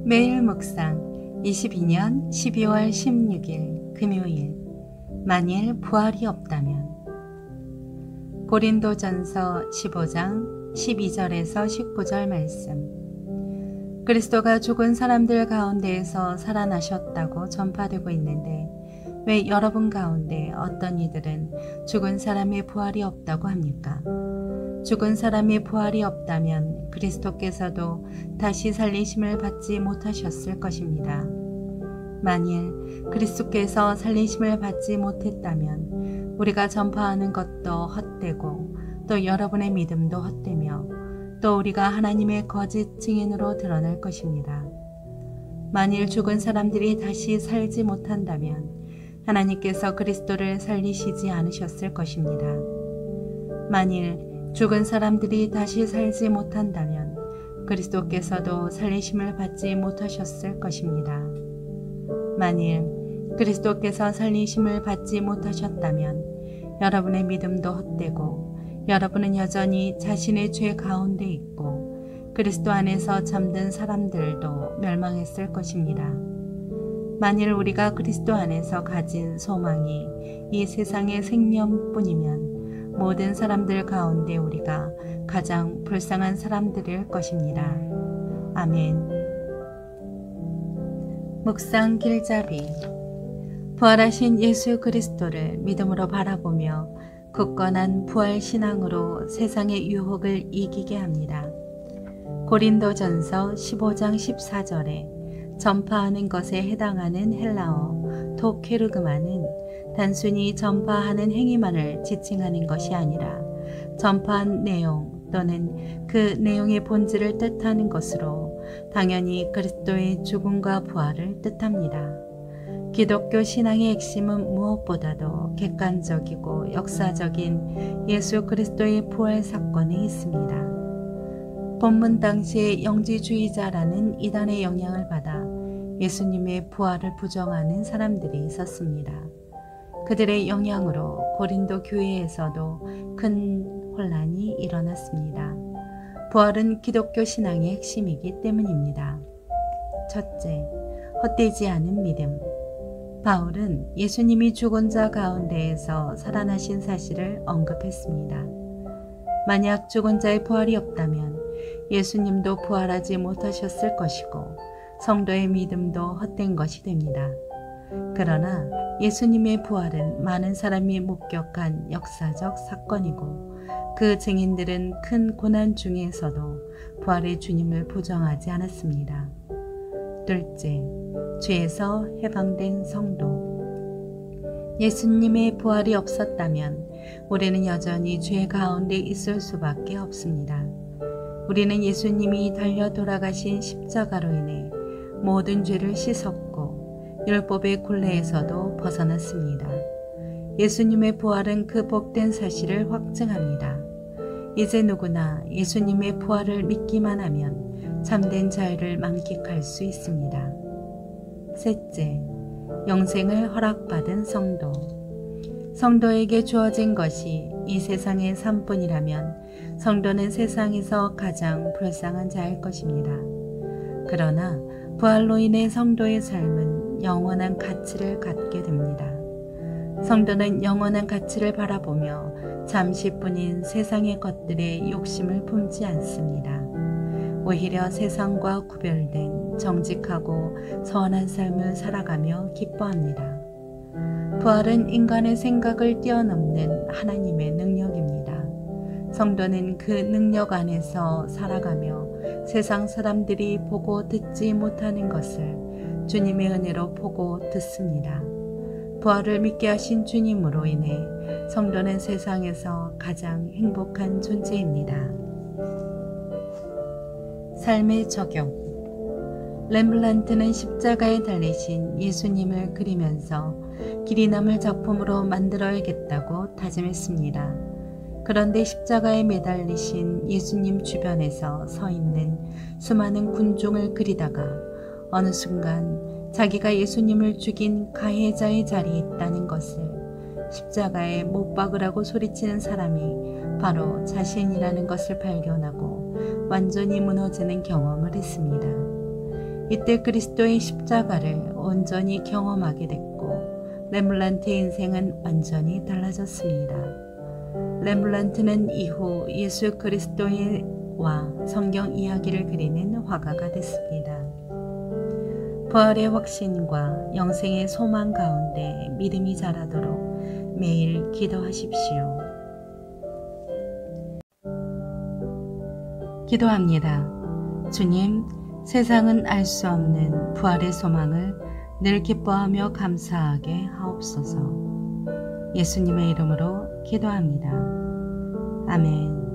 매일 묵상 22년 12월 16일 금요일. 만일 부활이 없다면. 고린도전서 15장 12절에서 19절 말씀. 그리스도가 죽은 사람들 가운데에서 살아나셨다고 전파되고 있는데 왜 여러분 가운데 어떤 이들은 죽은 사람의 부활이 없다고 합니까? 죽은 사람의 부활이 없다면 그리스도께서도 다시 살리심을 받지 못하셨을 것입니다. 만일 그리스도께서 살리심을 받지 못했다면 우리가 전파하는 것도 헛되고 또 여러분의 믿음도 헛되며 또 우리가 하나님의 거짓 증인으로 드러날 것입니다. 만일 죽은 사람들이 다시 살지 못한다면 하나님께서 그리스도를 살리시지 않으셨을 것입니다. 만일 죽은 사람들이 다시 살지 못한다면 그리스도께서도 살리심을 받지 못하셨을 것입니다. 만일 그리스도께서 살리심을 받지 못하셨다면 여러분의 믿음도 헛되고 여러분은 여전히 자신의 죄 가운데 있고 그리스도 안에서 잠든 사람들도 멸망했을 것입니다. 만일 우리가 그리스도 안에서 가진 소망이 이 세상의 생명뿐이면 모든 사람들 가운데 우리가 가장 불쌍한 사람들일 것입니다. 아멘. 묵상 길잡이. 부활하신 예수 그리스도를 믿음으로 바라보며 굳건한 부활 신앙으로 세상의 유혹을 이기게 합니다. 고린도전서 15장 14절에 전파하는 것에 해당하는 헬라어 토케르그마는 단순히 전파하는 행위만을 지칭하는 것이 아니라 전파한 내용 또는 그 내용의 본질을 뜻하는 것으로 당연히 그리스도의 죽음과 부활을 뜻합니다. 기독교 신앙의 핵심은 무엇보다도 객관적이고 역사적인 예수 그리스도의 부활 사건에 있습니다. 본문 당시의 영지주의자라는 이단의 영향을 받아 예수님의 부활을 부정하는 사람들이 있었습니다. 그들의 영향으로 고린도 교회에서도 큰 혼란이 일어났습니다. 부활은 기독교 신앙의 핵심이기 때문입니다. 첫째, 헛되지 않은 믿음. 바울은 예수님이 죽은 자 가운데에서 살아나신 사실을 언급했습니다. 만약 죽은 자의 부활이 없다면 예수님도 부활하지 못하셨을 것이고 성도의 믿음도 헛된 것이 됩니다. 그러나 예수님의 부활은 많은 사람이 목격한 역사적 사건이고 그 증인들은 큰 고난 중에서도 부활의 주님을 부정하지 않았습니다. 둘째, 죄에서 해방된 성도. 예수님의 부활이 없었다면 우리는 여전히 죄 가운데 있을 수밖에 없습니다. 우리는 예수님이 달려 돌아가신 십자가로 인해 모든 죄를 씻었고 율법의 굴레에서도 벗어났습니다. 예수님의 부활은 그 복된 사실을 확증합니다. 이제 누구나 예수님의 부활을 믿기만 하면 참된 자유를 만끽할 수 있습니다. 셋째, 영생을 허락받은 성도. 성도에게 주어진 것이 이 세상의 삶뿐이라면 성도는 세상에서 가장 불쌍한 자일 것입니다. 그러나 부활로 인해 성도의 삶은 영원한 가치를 갖게 됩니다. 성도는 영원한 가치를 바라보며 잠시뿐인 세상의 것들에 욕심을 품지 않습니다. 오히려 세상과 구별된 정직하고 선한 삶을 살아가며 기뻐합니다. 부활은 인간의 생각을 뛰어넘는 하나님의 능력입니다. 성도는 그 능력 안에서 살아가며 세상 사람들이 보고 듣지 못하는 것을 주님의 은혜로 보고 듣습니다. 부활을 믿게 하신 주님으로 인해 성도는 세상에서 가장 행복한 존재입니다. 삶의 적용. 렘블란트는 십자가에 달리신 예수님을 그리면서 길이 남을 작품으로 만들어야겠다고 다짐했습니다. 그런데 십자가에 매달리신 예수님 주변에서 서 있는 수많은 군중을 그리다가 어느 순간 자기가 예수님을 죽인 가해자의 자리에 있다는 것을 십자가에 못 박으라고 소리치는 사람이 바로 자신이라는 것을 발견하고 완전히 무너지는 경험을 했습니다. 이때 그리스도의 십자가를 온전히 경험하게 됐고 렘블란트의 인생은 완전히 달라졌습니다. 렘블란트는 이후 예수 그리스도와 성경 이야기를 그리는 화가가 됐습니다. 부활의 확신과 영생의 소망 가운데 믿음이 자라도록 매일 기도하십시오. 기도합니다. 주님, 세상은 알 수 없는 부활의 소망을 늘 기뻐하며 감사하게 하옵소서. 예수님의 이름으로 기도합니다. 아멘.